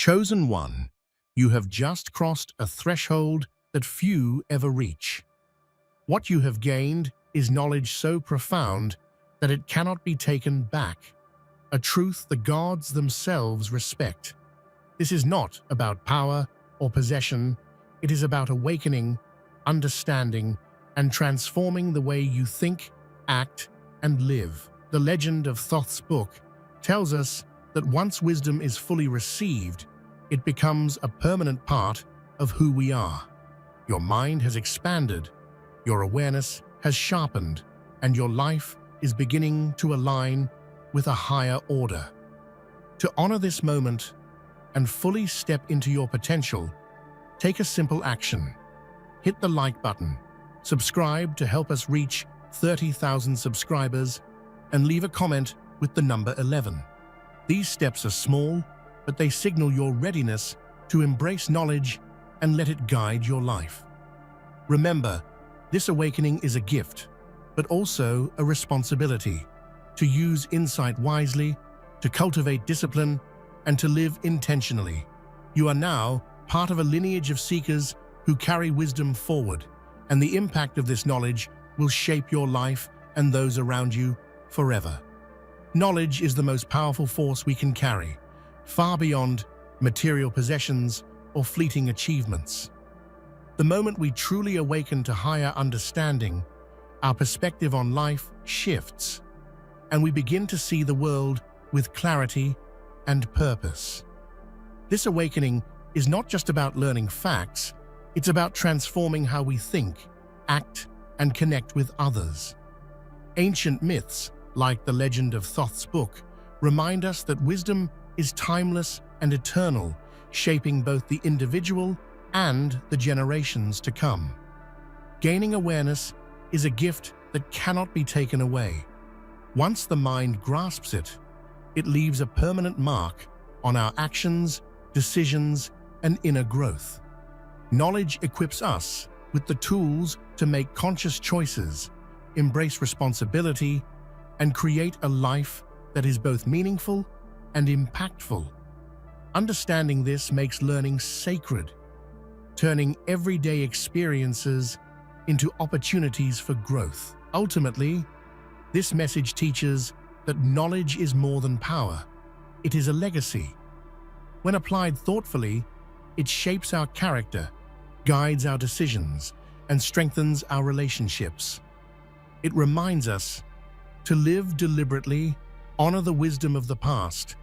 Chosen one, you have just crossed a threshold that few ever reach. What you have gained is knowledge so profound that it cannot be taken back, a truth the gods themselves respect. This is not about power or possession, it is about awakening, understanding, and transforming the way you think, act, and live. The legend of Thoth's book tells us that once wisdom is fully received, it becomes a permanent part of who we are. Your mind has expanded, your awareness has sharpened, and your life is beginning to align with a higher order. To honor this moment and fully step into your potential, take a simple action. Hit the like button, subscribe to help us reach 30,000 subscribers, and leave a comment with the number 11. These steps are small, but they signal your readiness to embrace knowledge and let it guide your life. Remember, this awakening is a gift, but also a responsibility to use insight wisely, to cultivate discipline, and to live intentionally. You are now part of a lineage of seekers who carry wisdom forward, and the impact of this knowledge will shape your life and those around you forever. Knowledge is the most powerful force we can carry, far beyond material possessions or fleeting achievements. The moment we truly awaken to higher understanding, our perspective on life shifts, and we begin to see the world with clarity and purpose. This awakening is not just about learning facts, it's about transforming how we think, act, and connect with others. Ancient myths, like the legend of Thoth's book, remind us that wisdom is timeless and eternal, shaping both the individual and the generations to come. Gaining awareness is a gift that cannot be taken away. Once the mind grasps it, it leaves a permanent mark on our actions, decisions, and inner growth. Knowledge equips us with the tools to make conscious choices, embrace responsibility, and create a life that is both meaningful and impactful. Understanding this makes learning sacred, turning everyday experiences into opportunities for growth. Ultimately, this message teaches that knowledge is more than power. It is a legacy. When applied thoughtfully, it shapes our character, guides our decisions, and strengthens our relationships. It reminds us to live deliberately, honor the wisdom of the past,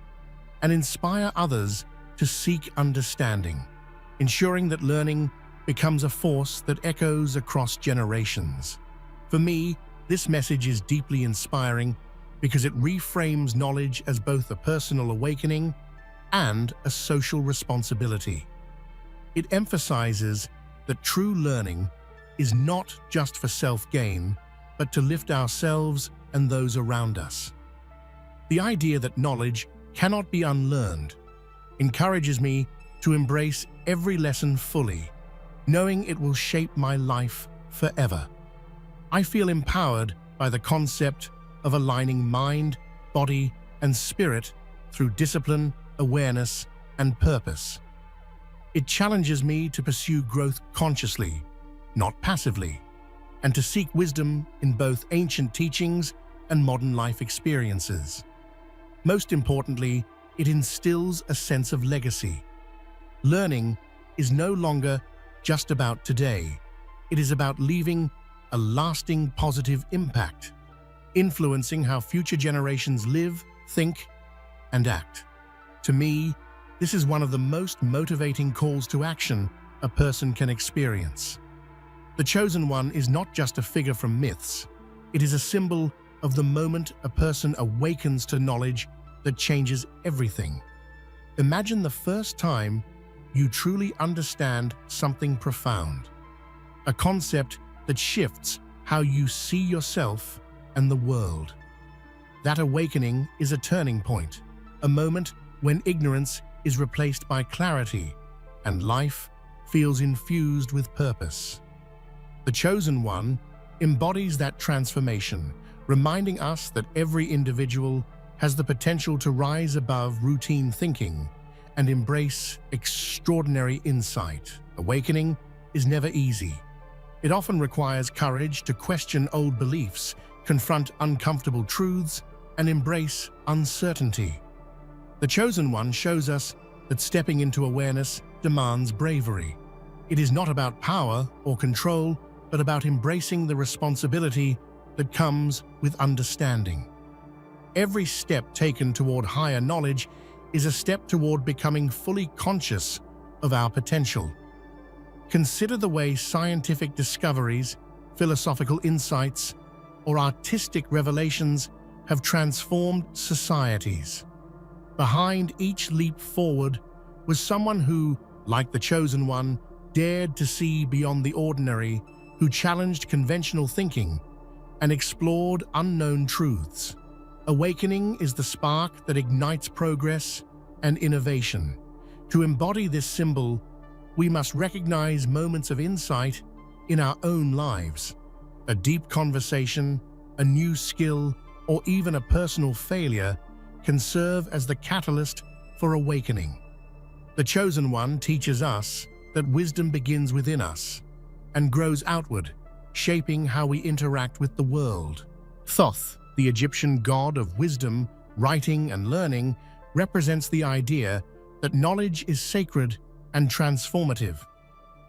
and inspire others to seek understanding, ensuring that learning becomes a force that echoes across generations. For me, this message is deeply inspiring because it reframes knowledge as both a personal awakening and a social responsibility. It emphasizes that true learning is not just for self-gain, but to lift ourselves and those around us. The idea that knowledge cannot be unlearned encourages me to embrace every lesson fully, knowing it will shape my life forever. I feel empowered by the concept of aligning mind, body, and spirit through discipline, awareness, and purpose. It challenges me to pursue growth consciously, not passively, and to seek wisdom in both ancient teachings and modern life experiences. Most importantly, it instills a sense of legacy. Learning is no longer just about today. It is about leaving a lasting positive impact, influencing how future generations live, think, and act. To me, this is one of the most motivating calls to action a person can experience. The Chosen One is not just a figure from myths. It is a symbol of the moment a person awakens to knowledge that changes everything. Imagine the first time you truly understand something profound, a concept that shifts how you see yourself and the world. That awakening is a turning point, a moment when ignorance is replaced by clarity and life feels infused with purpose. The Chosen One embodies that transformation, reminding us that every individual has the potential to rise above routine thinking and embrace extraordinary insight. Awakening is never easy. It often requires courage to question old beliefs, confront uncomfortable truths, and embrace uncertainty. The Chosen One shows us that stepping into awareness demands bravery. It is not about power or control, but about embracing the responsibility that comes with understanding. Every step taken toward higher knowledge is a step toward becoming fully conscious of our potential. Consider the way scientific discoveries, philosophical insights, or artistic revelations have transformed societies. Behind each leap forward was someone who, like the Chosen One, dared to see beyond the ordinary, who challenged conventional thinking and explored unknown truths. Awakening is the spark that ignites progress and innovation. To embody this symbol, we must recognize moments of insight in our own lives. A deep conversation, a new skill, or even a personal failure can serve as the catalyst for awakening. The Chosen One teaches us that wisdom begins within us and grows outward, shaping how we interact with the world. Thoth, the Egyptian god of wisdom, writing, and learning, represents the idea that knowledge is sacred and transformative.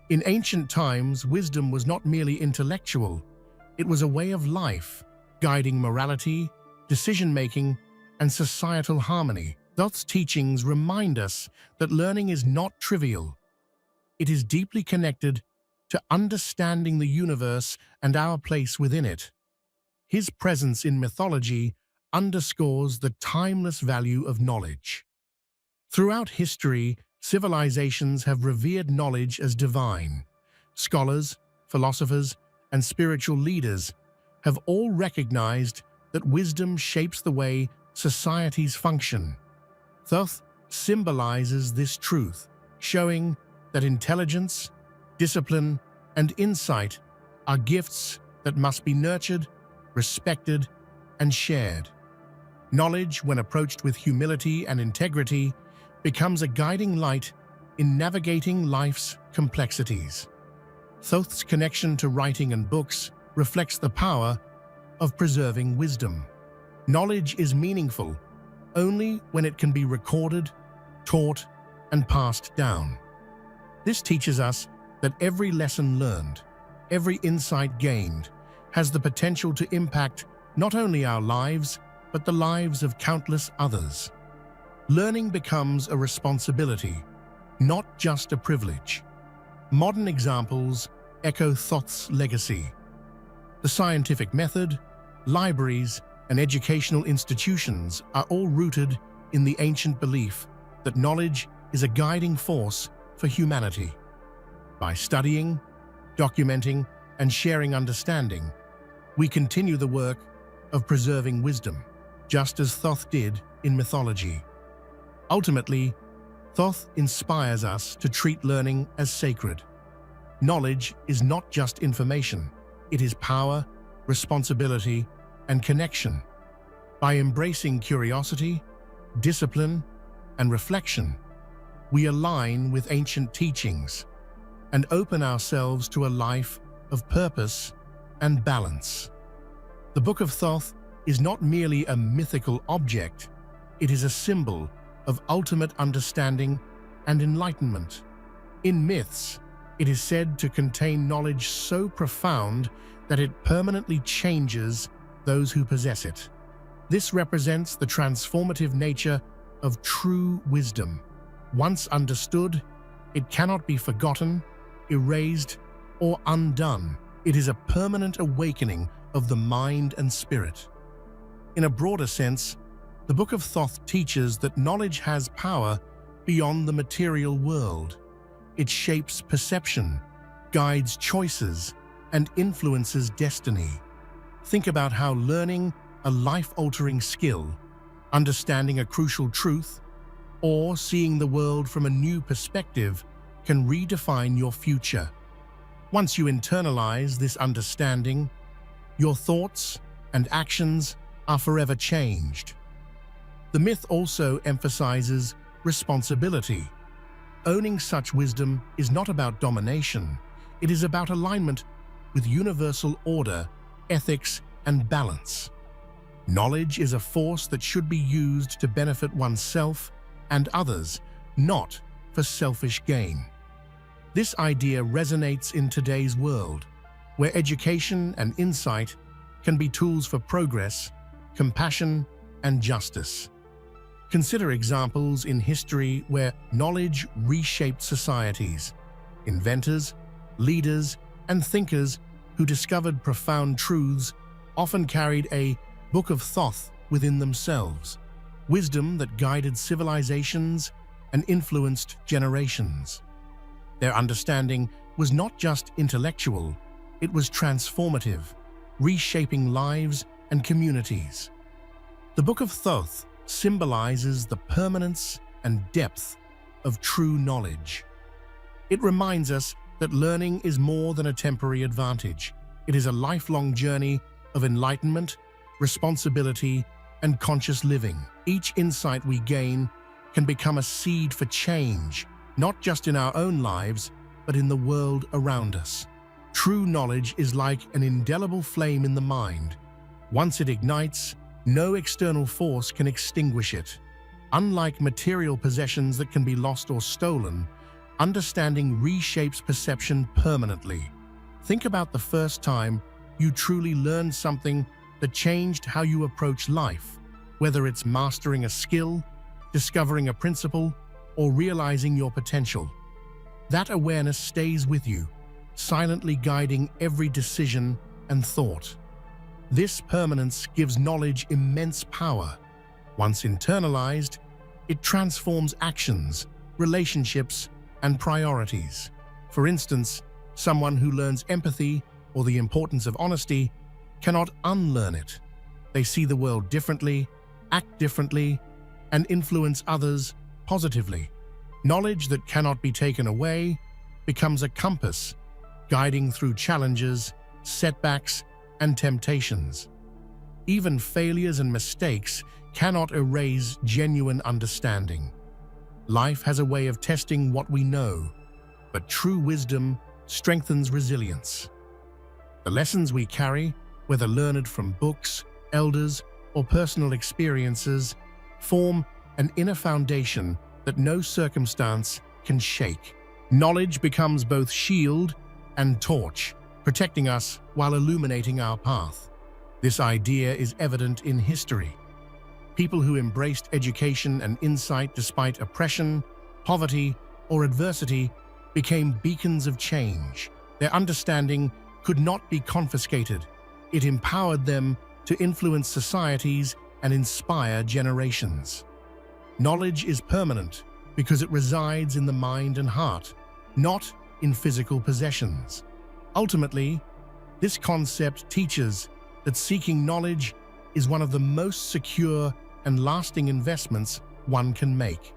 In ancient times, wisdom was not merely intellectual, it was a way of life, guiding morality, decision-making, and societal harmony. Thoth's teachings remind us that learning is not trivial. It is deeply connected to understanding the universe and our place within it. His presence in mythology underscores the timeless value of knowledge. Throughout history, civilizations have revered knowledge as divine. Scholars, philosophers, and spiritual leaders have all recognized that wisdom shapes the way societies function. Thoth symbolizes this truth, showing that intelligence, discipline, and insight are gifts that must be nurtured, respected, and shared. Knowledge, when approached with humility and integrity, becomes a guiding light in navigating life's complexities. Thoth's connection to writing and books reflects the power of preserving wisdom. Knowledge is meaningful only when it can be recorded, taught, and passed down. This teaches us that every lesson learned, every insight gained, has the potential to impact not only our lives, but the lives of countless others. Learning becomes a responsibility, not just a privilege. Modern examples echo Thoth's legacy. The scientific method, libraries, and educational institutions are all rooted in the ancient belief that knowledge is a guiding force for humanity. By studying, documenting, and sharing understanding, we continue the work of preserving wisdom, just as Thoth did in mythology. Ultimately, Thoth inspires us to treat learning as sacred. Knowledge is not just information, it is power, responsibility, and connection. By embracing curiosity, discipline, and reflection, we align with ancient teachings and open ourselves to a life of purpose and balance. The Book of Thoth is not merely a mythical object, it is a symbol of ultimate understanding and enlightenment. In myths, it is said to contain knowledge so profound that it permanently changes those who possess it. This represents the transformative nature of true wisdom. Once understood, it cannot be forgotten, erased, or undone. It is a permanent awakening of the mind and spirit. In a broader sense, the Book of Thoth teaches that knowledge has power beyond the material world. It shapes perception, guides choices, and influences destiny. Think about how learning a life-altering skill, understanding a crucial truth, or seeing the world from a new perspective can redefine your future. Once you internalize this understanding, your thoughts and actions are forever changed. The myth also emphasizes responsibility. Owning such wisdom is not about domination, it is about alignment with universal order, ethics, and balance. Knowledge is a force that should be used to benefit oneself and others, not for selfish gain. This idea resonates in today's world, where education and insight can be tools for progress, compassion, and justice. Consider examples in history where knowledge reshaped societies. Inventors, leaders, and thinkers who discovered profound truths often carried a book of thought within themselves, wisdom that guided civilizations and influenced generations. Their understanding was not just intellectual, it was transformative, reshaping lives and communities. The Book of Thoth symbolizes the permanence and depth of true knowledge. It reminds us that learning is more than a temporary advantage. It is a lifelong journey of enlightenment, responsibility, and conscious living. Each insight we gain can become a seed for change, not just in our own lives, but in the world around us. True knowledge is like an indelible flame in the mind. Once it ignites, no external force can extinguish it. Unlike material possessions that can be lost or stolen, understanding reshapes perception permanently. Think about the first time you truly learned something that changed how you approach life, whether it's mastering a skill, discovering a principle, or realizing your potential. That awareness stays with you, silently guiding every decision and thought. This permanence gives knowledge immense power. Once internalized, it transforms actions, relationships, and priorities. For instance, someone who learns empathy or the importance of honesty cannot unlearn it. They see the world differently, act differently, and influence others positively. Knowledge that cannot be taken away becomes a compass, guiding through challenges, setbacks, and temptations. Even failures and mistakes cannot erase genuine understanding. Life has a way of testing what we know, but true wisdom strengthens resilience. The lessons we carry, whether learned from books, elders, or personal experiences, form an inner foundation that no circumstance can shake. Knowledge becomes both shield and torch, protecting us while illuminating our path. This idea is evident in history. People who embraced education and insight despite oppression, poverty, or adversity became beacons of change. Their understanding could not be confiscated. It empowered them to influence societies and inspire generations. Knowledge is permanent because it resides in the mind and heart, not in physical possessions. Ultimately, this concept teaches that seeking knowledge is one of the most secure and lasting investments one can make.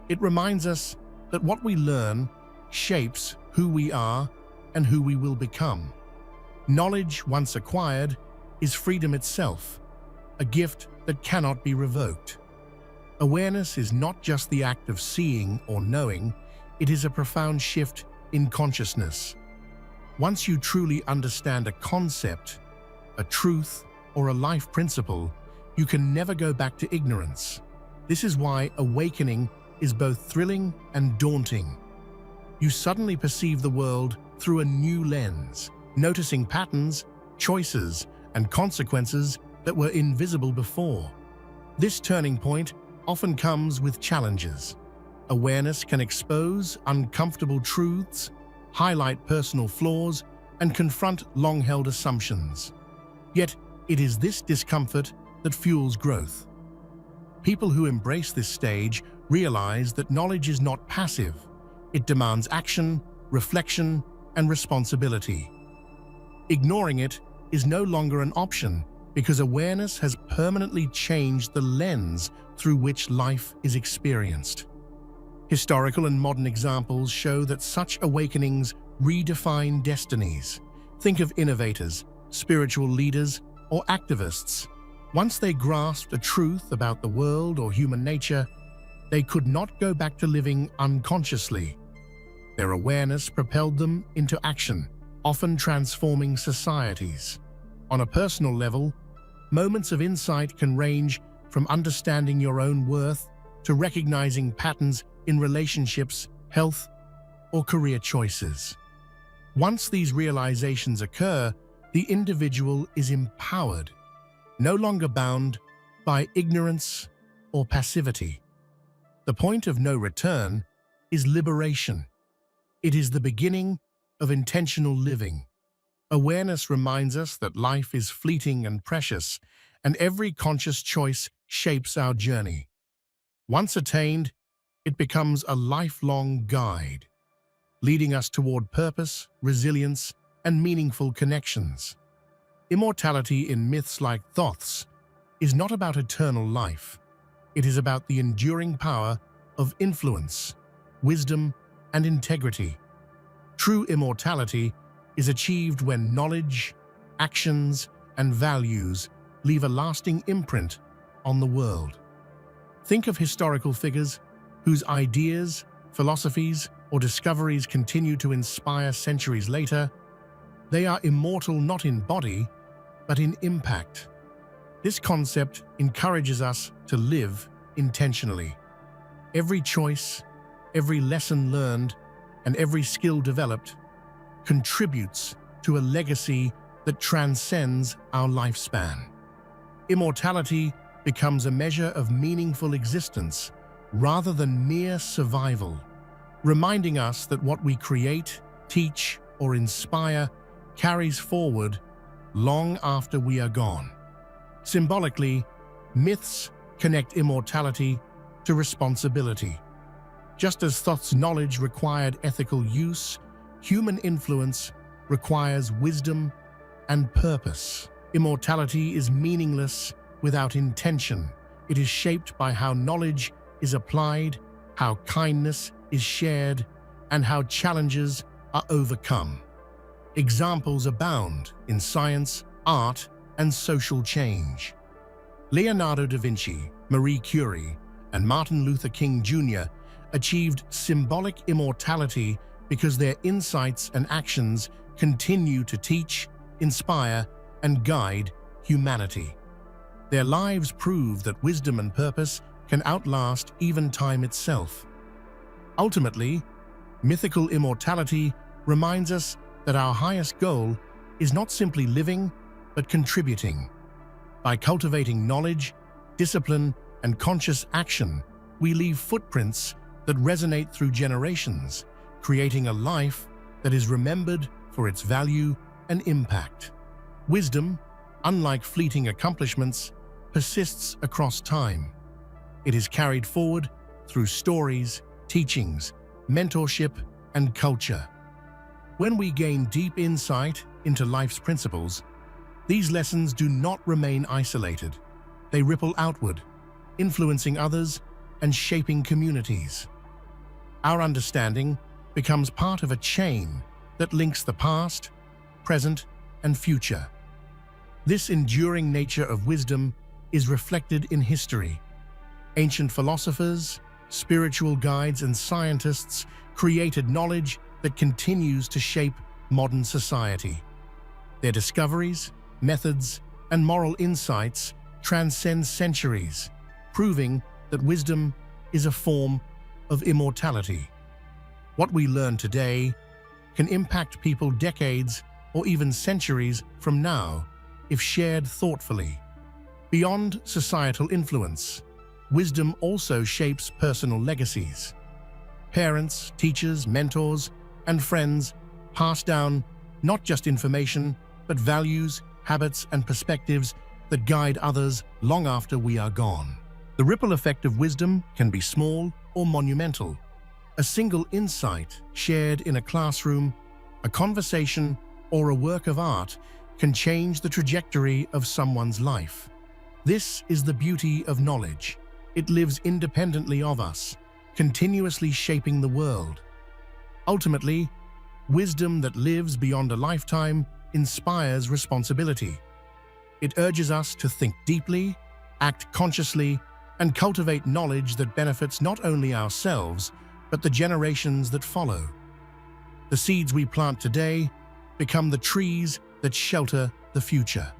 It reminds us that what we learn shapes who we are and who we will become. Knowledge, once acquired, is freedom itself, a gift that cannot be revoked. Awareness is not just the act of seeing or knowing, it is a profound shift in consciousness. Once you truly understand a concept, a truth, or a life principle, you can never go back to ignorance. This is why awakening is both thrilling and daunting. You suddenly perceive the world through a new lens, noticing patterns, choices, and consequences that were invisible before. This turning point often comes with challenges. Awareness can expose uncomfortable truths, highlight personal flaws, and confront long-held assumptions. Yet, it is this discomfort that fuels growth. People who embrace this stage realize that knowledge is not passive. It demands action, reflection, and responsibility. Ignoring it is no longer an option because awareness has permanently changed the lens through which life is experienced. Historical and modern examples show that such awakenings redefine destinies. Think of innovators, spiritual leaders, or activists. Once they grasped a truth about the world or human nature, They could not go back to living unconsciously. Their awareness propelled them into action, often transforming societies. On a personal level, moments of insight can range from understanding your own worth to recognizing patterns in relationships, health, or career choices. Once these realizations occur, the individual is empowered, no longer bound by ignorance or passivity. The point of no return is liberation. It is the beginning of intentional living. Awareness reminds us that life is fleeting and precious, and every conscious choice shapes our journey. Once attained, it becomes a lifelong guide, leading us toward purpose, resilience, and meaningful connections. Immortality in myths like Thoth's is not about eternal life. It is about the enduring power of influence, wisdom, and integrity. True immortality is achieved when knowledge, actions, and values leave a lasting imprint on the world. Think of historical figures whose ideas, philosophies, or discoveries continue to inspire centuries later. They are immortal not in body, but in impact. This concept encourages us to live intentionally. Every choice, every lesson learned, and every skill developed contributes to a legacy that transcends our lifespan. Immortality becomes a measure of meaningful existence rather than mere survival, reminding us that what we create, teach, or inspire carries forward long after we are gone. Symbolically, myths connect immortality to responsibility. Just as Thoth's knowledge required ethical use, human influence requires wisdom and purpose. Immortality is meaningless without intention. It is shaped by how knowledge is applied, how kindness is shared, and how challenges are overcome. Examples abound in science, art, and social change. Leonardo da Vinci, Marie Curie, and Martin Luther King Jr. achieved symbolic immortality because their insights and actions continue to teach, inspire, and guide humanity. Their lives prove that wisdom and purpose can outlast even time itself. Ultimately, mythical immortality reminds us that our highest goal is not simply living, but contributing. By cultivating knowledge, discipline, and conscious action, we leave footprints that resonate through generations, creating a life that is remembered for its value and impact. Wisdom, unlike fleeting accomplishments, persists across time. It is carried forward through stories, teachings, mentorship, and culture. When we gain deep insight into life's principles, these lessons do not remain isolated. They ripple outward, influencing others and shaping communities. Our understanding becomes part of a chain that links the past, present, and future. This enduring nature of wisdom is reflected in history. Ancient philosophers, spiritual guides, and scientists created knowledge that continues to shape modern society. Their discoveries, methods, and moral insights transcend centuries, proving that wisdom is a form of immortality. What we learn today can impact people decades or even centuries from now if shared thoughtfully. Beyond societal influence, wisdom also shapes personal legacies. Parents, teachers, mentors, and friends pass down not just information, but values, habits, and perspectives that guide others long after we are gone. The ripple effect of wisdom can be small or monumental. A single insight shared in a classroom, a conversation, or a work of art can change the trajectory of someone's life. This is the beauty of knowledge. It lives independently of us, continuously shaping the world. Ultimately, wisdom that lives beyond a lifetime inspires responsibility. It urges us to think deeply, act consciously, and cultivate knowledge that benefits not only ourselves, but the generations that follow. The seeds we plant today become the trees that shelter the future.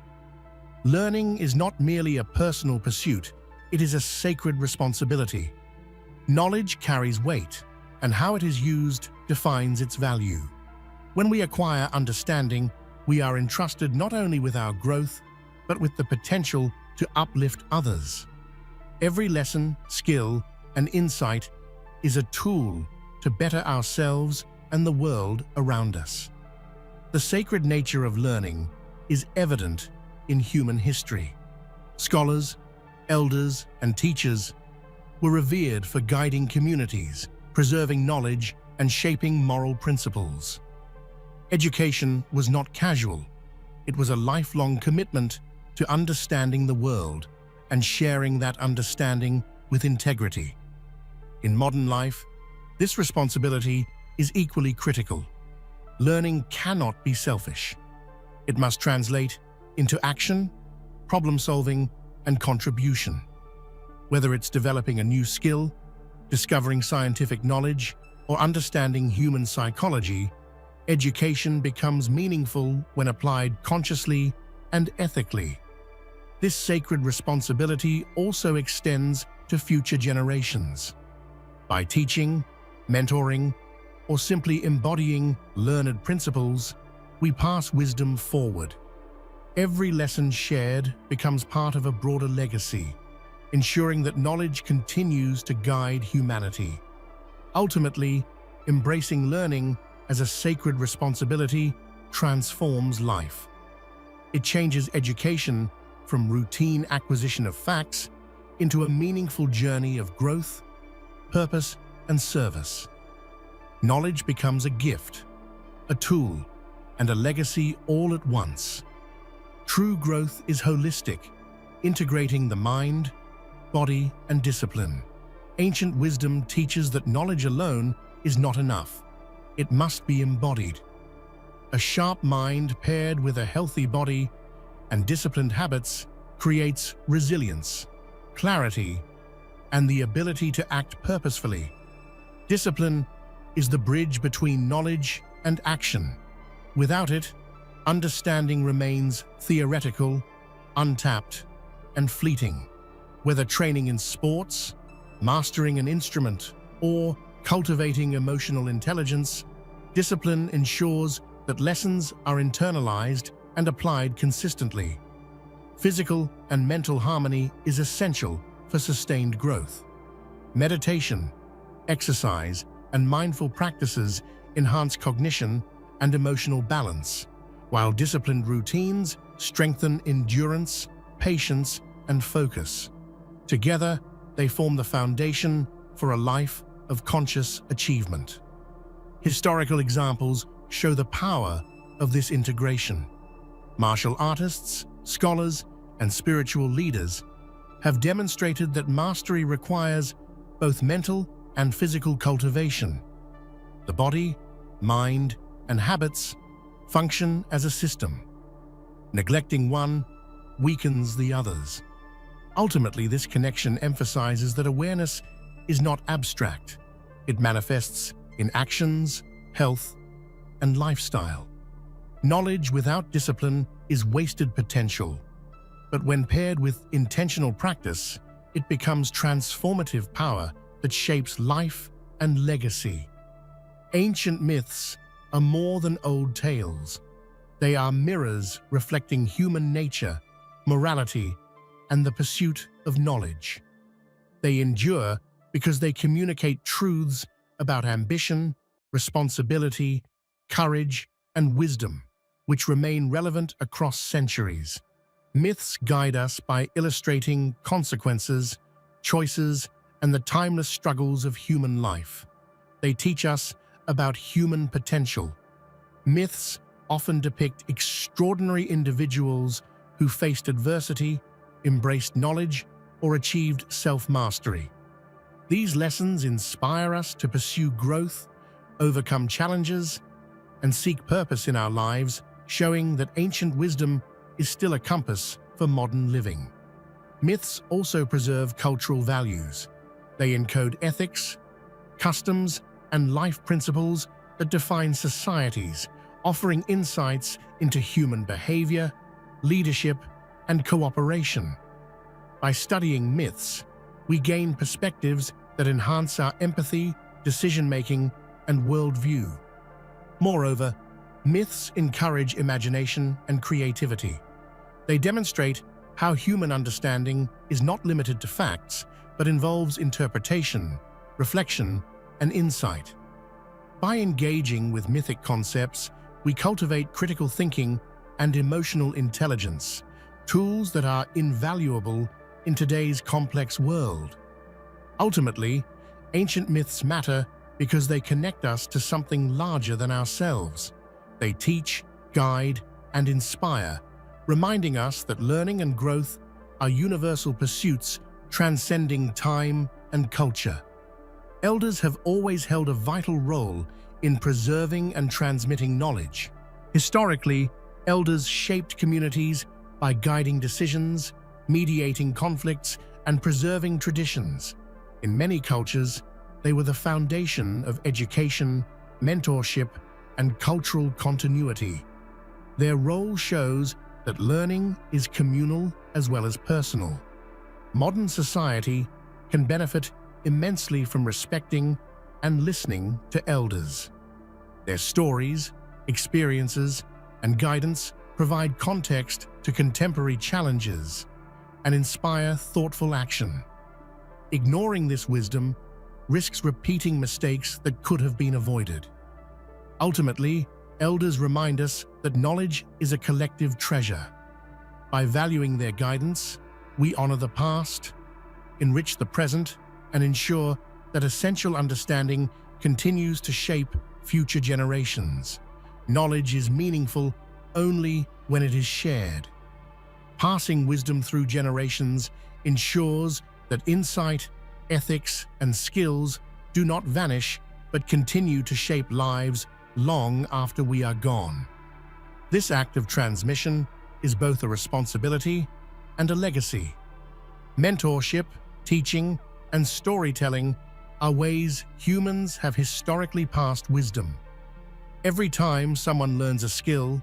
Learning is not merely a personal pursuit, it is a sacred responsibility. Knowledge carries weight, and how it is used defines its value. When we acquire understanding, we are entrusted not only with our growth, but with the potential to uplift others. Every lesson, skill, and insight is a tool to better ourselves and the world around us. The sacred nature of learning is evident in human history. Scholars, elders, and teachers were revered for guiding communities, preserving knowledge, and shaping moral principles. Education was not casual. It was a lifelong commitment to understanding the world and sharing that understanding with integrity. In modern life, this responsibility is equally critical. Learning cannot be selfish. It must translate into action, problem-solving, and contribution. Whether it's developing a new skill, discovering scientific knowledge, or understanding human psychology, education becomes meaningful when applied consciously and ethically. This sacred responsibility also extends to future generations. By teaching, mentoring, or simply embodying learned principles, we pass wisdom forward. Every lesson shared becomes part of a broader legacy, ensuring that knowledge continues to guide humanity. Ultimately, embracing learning as a sacred responsibility transforms life. It changes education from routine acquisition of facts into a meaningful journey of growth, purpose, and service. Knowledge becomes a gift, a tool, and a legacy all at once. True growth is holistic, integrating the mind, body, and discipline. Ancient wisdom teaches that knowledge alone is not enough. It must be embodied. A sharp mind paired with a healthy body and disciplined habits creates resilience, clarity, and the ability to act purposefully. Discipline is the bridge between knowledge and action. Without it, understanding remains theoretical, untapped, and fleeting. Whether training in sports, mastering an instrument, or cultivating emotional intelligence, discipline ensures that lessons are internalized and applied consistently. Physical and mental harmony is essential for sustained growth. Meditation, exercise, and mindful practices enhance cognition and emotional balance, while disciplined routines strengthen endurance, patience, and focus. Together, they form the foundation for a life of conscious achievement. Historical examples show the power of this integration. Martial artists, scholars, and spiritual leaders have demonstrated that mastery requires both mental and physical cultivation. The body, mind, and habits function as a system. Neglecting one weakens the others. Ultimately, this connection emphasizes that awareness is not abstract. It manifests in actions, health, and lifestyle. Knowledge without discipline is wasted potential, but when paired with intentional practice, it becomes transformative power that shapes life and legacy. Ancient myths are more than old tales. They are mirrors reflecting human nature, morality, and the pursuit of knowledge. They endure because they communicate truths about ambition, responsibility, courage, and wisdom, which remain relevant across centuries. Myths guide us by illustrating consequences, choices, and the timeless struggles of human life. They teach us about human potential. Myths often depict extraordinary individuals who faced adversity, embraced knowledge, or achieved self-mastery. These lessons inspire us to pursue growth, overcome challenges, and seek purpose in our lives, showing that ancient wisdom is still a compass for modern living. Myths also preserve cultural values. They encode ethics, customs, and life principles that define societies, offering insights into human behavior, leadership, and cooperation. By studying myths, we gain perspectives that enhance our empathy, decision-making, and worldview. Moreover, myths encourage imagination and creativity. They demonstrate how human understanding is not limited to facts, but involves interpretation, reflection, and insight. By engaging with mythic concepts, we cultivate critical thinking and emotional intelligence, tools that are invaluable in today's complex world. Ultimately, ancient myths matter because they connect us to something larger than ourselves. They teach, guide, and inspire, reminding us that learning and growth are universal pursuits transcending time and culture. Elders have always held a vital role in preserving and transmitting knowledge. Historically, elders shaped communities by guiding decisions, mediating conflicts, and preserving traditions. In many cultures, they were the foundation of education, mentorship, and cultural continuity. Their role shows that learning is communal as well as personal. Modern society can benefit immensely from respecting and listening to elders. Their stories, experiences, and guidance provide context to contemporary challenges and inspire thoughtful action. Ignoring this wisdom risks repeating mistakes that could have been avoided. Ultimately, elders remind us that knowledge is a collective treasure. By valuing their guidance, we honor the past, enrich the present, and ensure that essential understanding continues to shape future generations. Knowledge is meaningful only when it is shared. Passing wisdom through generations ensures that insight, ethics, and skills do not vanish but continue to shape lives long after we are gone. This act of transmission is both a responsibility and a legacy. Mentorship, teaching, and storytelling are ways humans have historically passed wisdom. Every time someone learns a skill,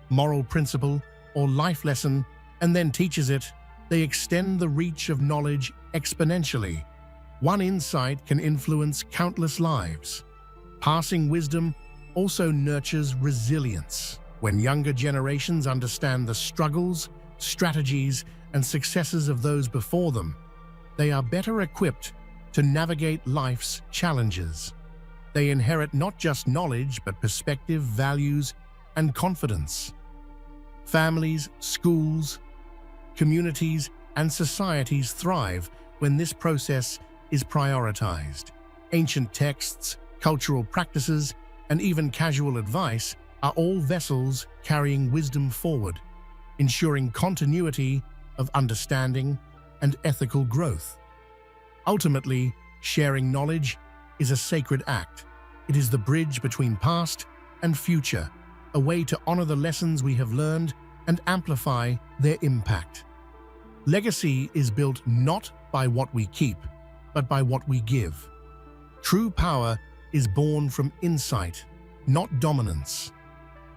moral principle, or life lesson and then teaches it, they extend the reach of knowledge exponentially. One insight can influence countless lives. Passing wisdom also nurtures resilience. When younger generations understand the struggles, strategies, and successes of those before them, they are better equipped to navigate life's challenges. They inherit not just knowledge, but perspective, values, and confidence. Families, schools, communities, and societies thrive when this process is prioritized. Ancient texts, cultural practices, and even casual advice are all vessels carrying wisdom forward, ensuring continuity of understanding and ethical growth. Ultimately, sharing knowledge is a sacred act. It is the bridge between past and future, a way to honor the lessons we have learned and amplify their impact. Legacy is built not by what we keep, but by what we give. True power is born from insight, not dominance.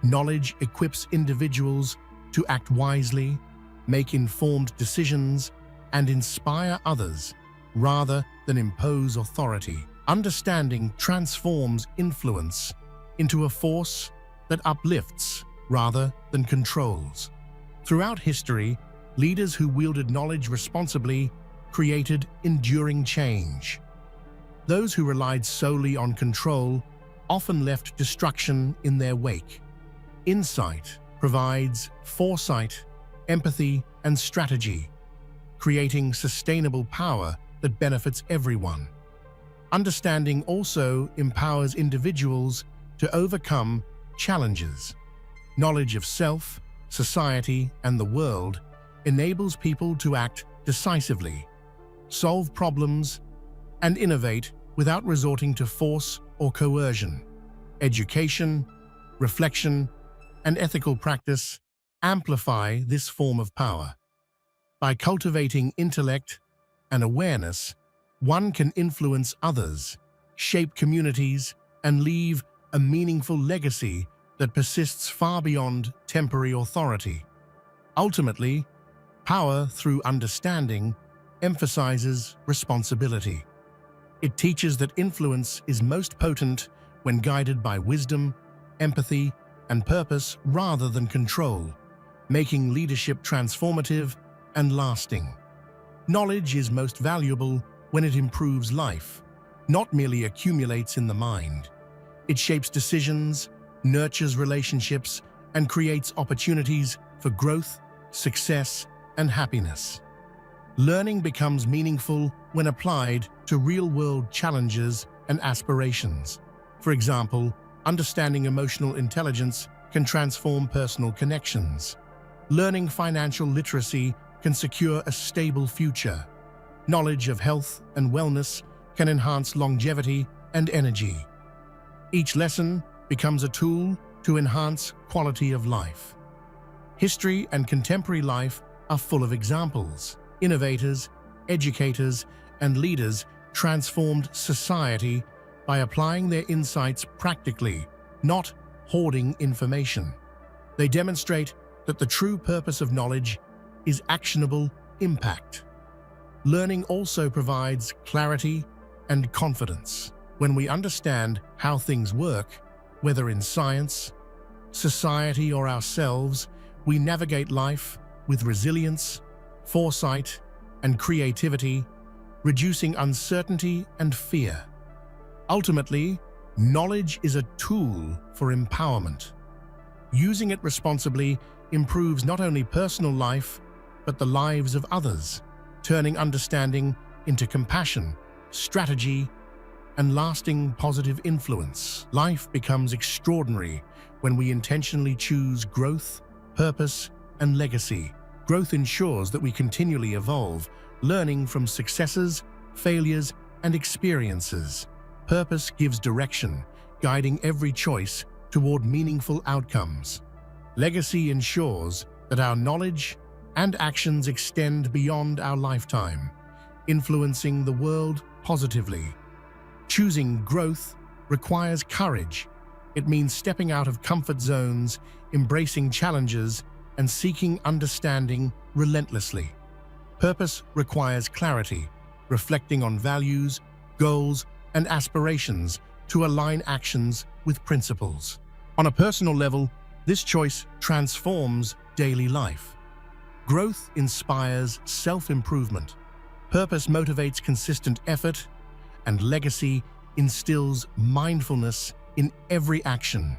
Knowledge equips individuals to act wisely, make informed decisions, and inspire others, rather than impose authority. Understanding transforms influence into a force that uplifts rather than controls. Throughout history, leaders who wielded knowledge responsibly created enduring change. Those who relied solely on control often left destruction in their wake. Insight provides foresight, empathy, and strategy, creating sustainable power that benefits everyone. Understanding also empowers individuals to overcome challenges. Knowledge of self, society, and the world enables people to act decisively, solve problems, and innovate without resorting to force or coercion. Education, reflection, and ethical practice amplify this form of power. By cultivating intellect and awareness, one can influence others, shape communities, and leave a meaningful legacy that persists far beyond temporary authority. Ultimately, power through understanding emphasizes responsibility. It teaches that influence is most potent when guided by wisdom, empathy, and purpose rather than control, making leadership transformative and lasting. Knowledge is most valuable when it improves life, not merely accumulates in the mind. It shapes decisions, nurtures relationships, and creates opportunities for growth, success, and happiness. Learning becomes meaningful when applied to real-world challenges and aspirations. For example, understanding emotional intelligence can transform personal connections. Learning financial literacy can secure a stable future. Knowledge of health and wellness can enhance longevity and energy. Each lesson becomes a tool to enhance quality of life. History and contemporary life are full of examples. Innovators, educators, and leaders transformed society by applying their insights practically, not hoarding information. They demonstrate that the true purpose of knowledge is actionable impact. Learning also provides clarity and confidence. When we understand how things work, whether in science, society, or ourselves, we navigate life with resilience, foresight, and creativity, reducing uncertainty and fear. Ultimately, knowledge is a tool for empowerment. Using it responsibly improves not only personal life, but the lives of others, turning understanding into compassion, strategy, and lasting positive influence. Life becomes extraordinary when we intentionally choose growth, purpose, and legacy. Growth ensures that we continually evolve, learning from successes, failures, and experiences. Purpose gives direction, guiding every choice toward meaningful outcomes. Legacy ensures that our knowledge and actions extend beyond our lifetime, influencing the world positively. Choosing growth requires courage. It means stepping out of comfort zones, embracing challenges, and seeking understanding relentlessly. Purpose requires clarity, reflecting on values, goals, and aspirations to align actions with principles. On a personal level, this choice transforms daily life. Growth inspires self-improvement. Purpose motivates consistent effort, and legacy instills mindfulness in every action.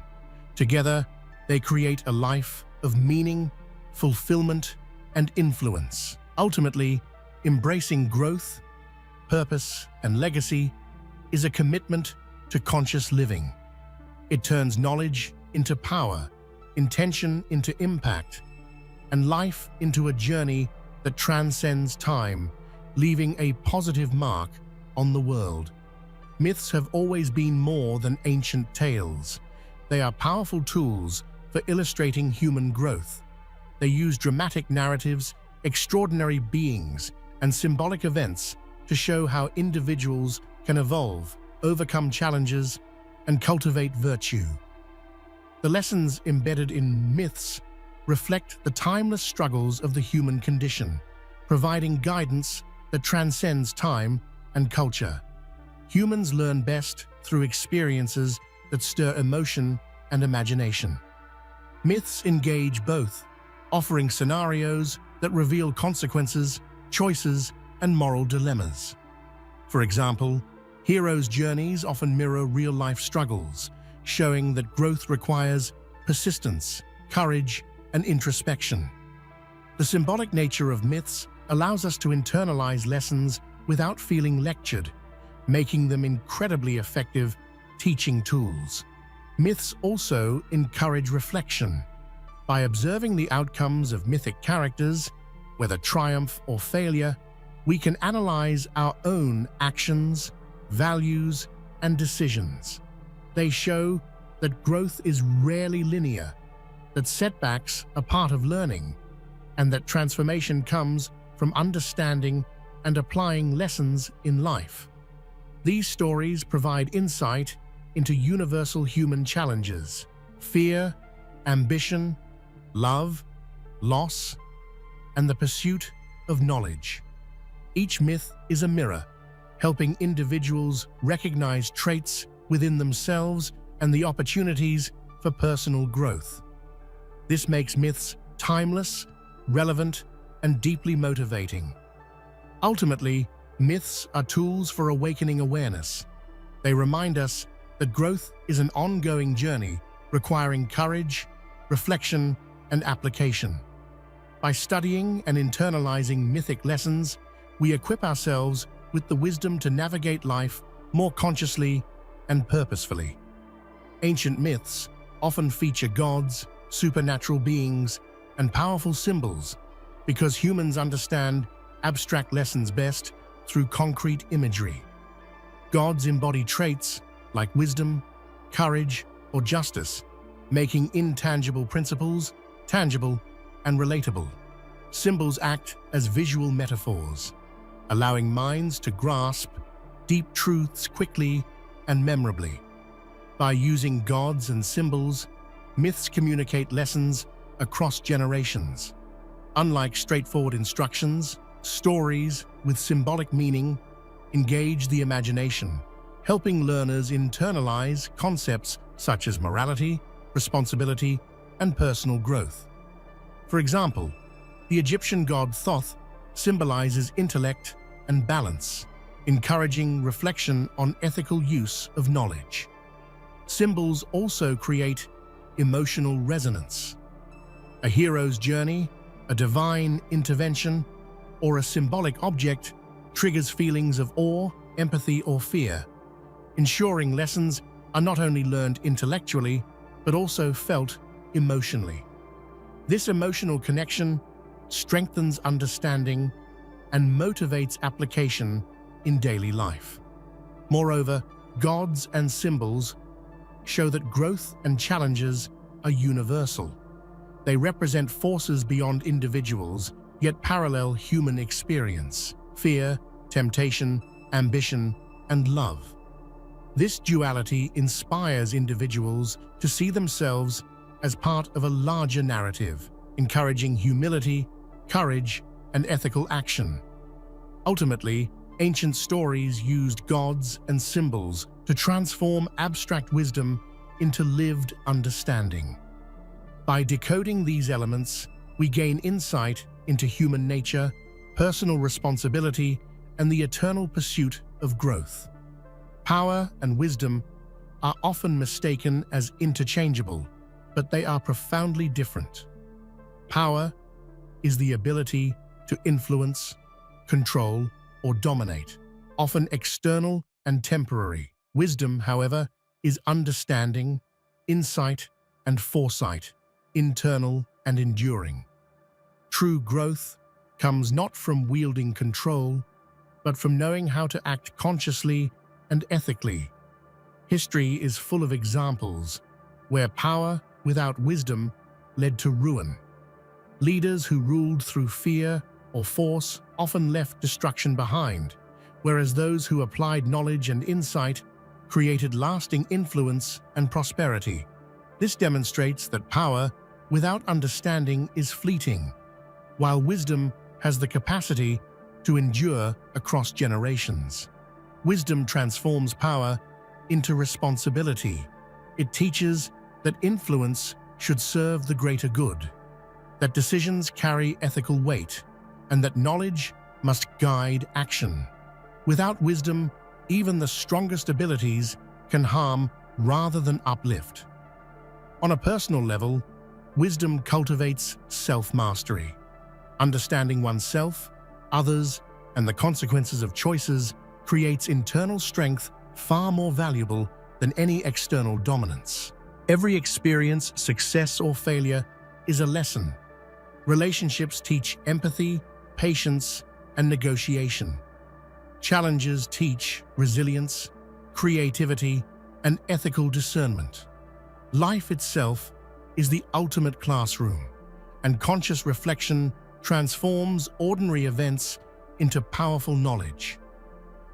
Together, they create a life of meaning, fulfillment, and influence. Ultimately, embracing growth, purpose, and legacy is a commitment to conscious living. It turns knowledge into power, intention into impact, and life into a journey that transcends time, leaving a positive mark on the world. Myths have always been more than ancient tales. They are powerful tools for illustrating human growth. They use dramatic narratives, extraordinary beings, and symbolic events to show how individuals can evolve, overcome challenges, and cultivate virtue. The lessons embedded in myths reflect the timeless struggles of the human condition, providing guidance that transcends time and culture. Humans learn best through experiences that stir emotion and imagination. Myths engage both, offering scenarios that reveal consequences, choices, and moral dilemmas. For example, heroes' journeys often mirror real-life struggles, showing that growth requires persistence, courage, and introspection. The symbolic nature of myths allows us to internalize lessons without feeling lectured, making them incredibly effective teaching tools. Myths also encourage reflection. By observing the outcomes of mythic characters, whether triumph or failure, we can analyze our own actions, values, and decisions. They show that growth is rarely linear, that setbacks are part of learning, and that transformation comes from understanding and applying lessons in life. These stories provide insight into universal human challenges: fear, ambition, love, loss, and the pursuit of knowledge. Each myth is a mirror, helping individuals recognize traits within themselves and the opportunities for personal growth. This makes myths timeless, relevant, and deeply motivating. Ultimately, myths are tools for awakening awareness. They remind us that growth is an ongoing journey requiring courage, reflection, and application. By studying and internalizing mythic lessons, we equip ourselves with the wisdom to navigate life more consciously and purposefully. Ancient myths often feature gods, supernatural beings, and powerful symbols because humans understand abstract lessons best through concrete imagery. Gods embody traits like wisdom, courage, or justice, making intangible principles tangible and relatable. Symbols act as visual metaphors, allowing minds to grasp deep truths quickly and memorably. By using gods and symbols, myths communicate lessons across generations. Unlike straightforward instructions, stories with symbolic meaning engage the imagination, helping learners internalize concepts such as morality, responsibility, and personal growth. For example, the Egyptian god Thoth symbolizes intellect and balance, encouraging reflection on ethical use of knowledge. Symbols also create emotional resonance. A hero's journey, a divine intervention, or a symbolic object triggers feelings of awe, empathy, or fear, ensuring lessons are not only learned intellectually, but also felt emotionally. This emotional connection strengthens understanding and motivates application in daily life. Moreover, gods and symbols show that growth and challenges are universal. They represent forces beyond individuals, yet parallel human experience: fear, temptation, ambition, and love. This duality inspires individuals to see themselves as part of a larger narrative, encouraging humility, courage, and ethical action. Ultimately, ancient stories used gods and symbols to transform abstract wisdom into lived understanding. By decoding these elements, we gain insight into human nature, personal responsibility, and the eternal pursuit of growth. Power and wisdom are often mistaken as interchangeable, but they are profoundly different. Power is the ability to influence, control, or dominate, often external and temporary. Wisdom, however, is understanding, insight, and foresight, internal and enduring. True growth comes not from wielding control, but from knowing how to act consciously and ethically. History is full of examples where power without wisdom led to ruin. Leaders who ruled through fear or force often left destruction behind, whereas those who applied knowledge and insight created lasting influence and prosperity. This demonstrates that power without understanding is fleeting, while wisdom has the capacity to endure across generations. Wisdom transforms power into responsibility. It teaches that influence should serve the greater good, that decisions carry ethical weight, and that knowledge must guide action. Without wisdom, even the strongest abilities can harm rather than uplift. On a personal level, wisdom cultivates self-mastery. Understanding oneself, others, and the consequences of choices creates internal strength far more valuable than any external dominance. Every experience, success or failure, is a lesson. Relationships teach empathy, patience, and negotiation. Challenges teach resilience, creativity, and ethical discernment. Life itself is the ultimate classroom, and conscious reflection transforms ordinary events into powerful knowledge.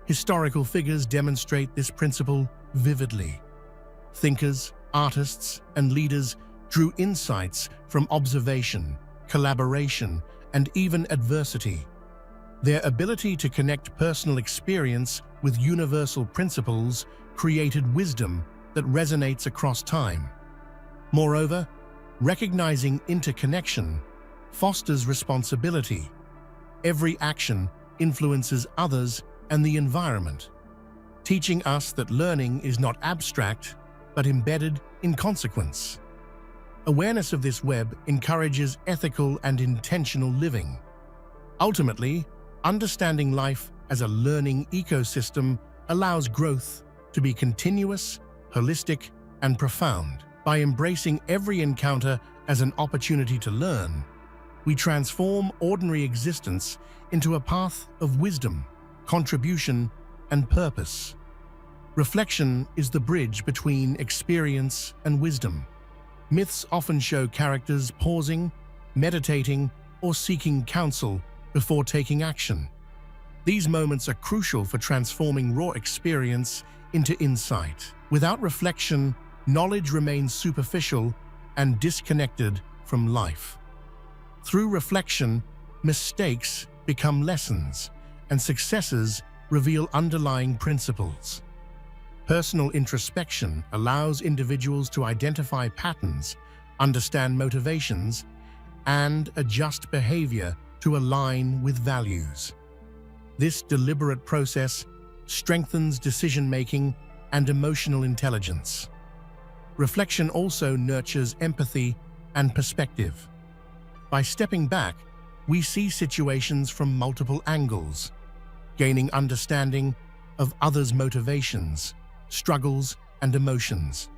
Historical figures demonstrate this principle vividly. Thinkers, artists, and leaders drew insights from observation, collaboration, and even adversity. Their ability to connect personal experience with universal principles created wisdom that resonates across time. Moreover, recognizing interconnection fosters responsibility. Every action influences others and the environment, teaching us that learning is not abstract but embedded in consequence. Awareness of this web encourages ethical and intentional living. Ultimately, understanding life as a learning ecosystem allows growth to be continuous, holistic, and profound. By embracing every encounter as an opportunity to learn, we transform ordinary existence into a path of wisdom, contribution, and purpose. Reflection is the bridge between experience and wisdom. Myths often show characters pausing, meditating, or seeking counsel before taking action. These moments are crucial for transforming raw experience into insight. Without reflection, knowledge remains superficial and disconnected from life. Through reflection, mistakes become lessons, and successes reveal underlying principles. Personal introspection allows individuals to identify patterns, understand motivations, and adjust behavior to align with values. This deliberate process strengthens decision-making and emotional intelligence. Reflection also nurtures empathy and perspective. By stepping back, we see situations from multiple angles, gaining understanding of others' motivations, struggles, and emotions.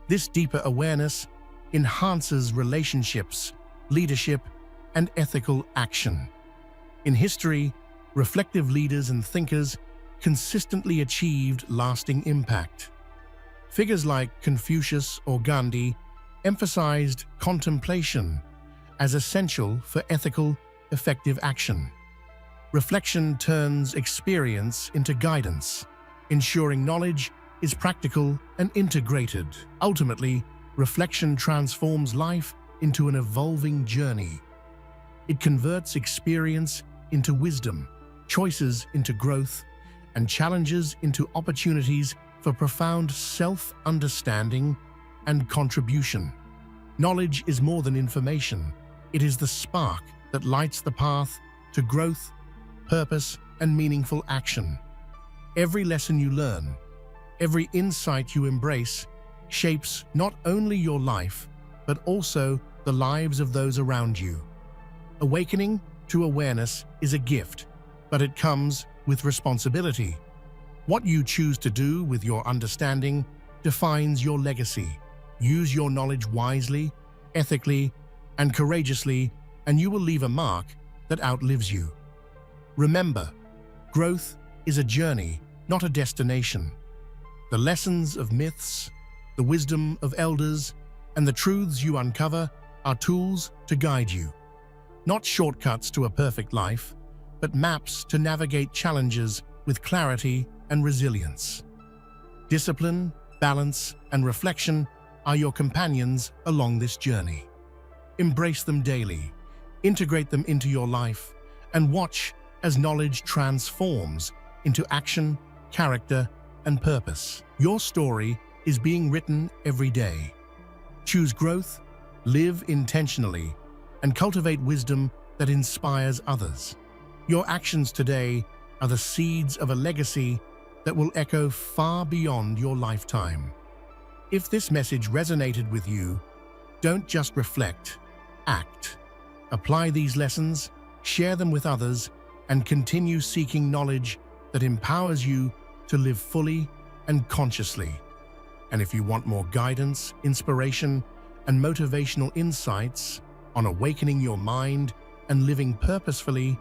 This deeper awareness enhances relationships, leadership, and ethical action. In history, reflective leaders and thinkers consistently achieved lasting impact. Figures like Confucius or Gandhi emphasized contemplation as essential for ethical, effective action. Reflection turns experience into guidance, ensuring knowledge is practical and integrated. Ultimately, reflection transforms life into an evolving journey. It converts experience into wisdom, choices into growth, and challenges into opportunities for profound self-understanding and contribution. Knowledge is more than information. It is the spark that lights the path to growth, purpose, and meaningful action. Every lesson you learn, every insight you embrace, shapes not only your life, but also the lives of those around you. Awakening to awareness is a gift, but it comes with responsibility. What you choose to do with your understanding defines your legacy. Use your knowledge wisely, ethically, and courageously, and you will leave a mark that outlives you. Remember, growth is a journey, not a destination. The lessons of myths, the wisdom of elders, and the truths you uncover are tools to guide you. Not shortcuts to a perfect life, but maps to navigate challenges with clarity and resilience. Discipline, balance, and reflection are your companions along this journey. Embrace them daily, integrate them into your life, and watch as knowledge transforms into action, character, and purpose. Your story is being written every day. Choose growth, live intentionally, and cultivate wisdom that inspires others. Your actions today are the seeds of a legacy that will echo far beyond your lifetime. If this message resonated with you, don't just reflect, act. Apply these lessons, share them with others, and continue seeking knowledge that empowers you to live fully and consciously. And if you want more guidance, inspiration, and motivational insights on awakening your mind and living purposefully,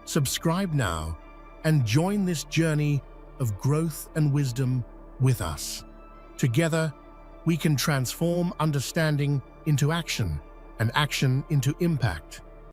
subscribe now and join this journey of growth and wisdom with us. Together, we can transform understanding into action and action into impact.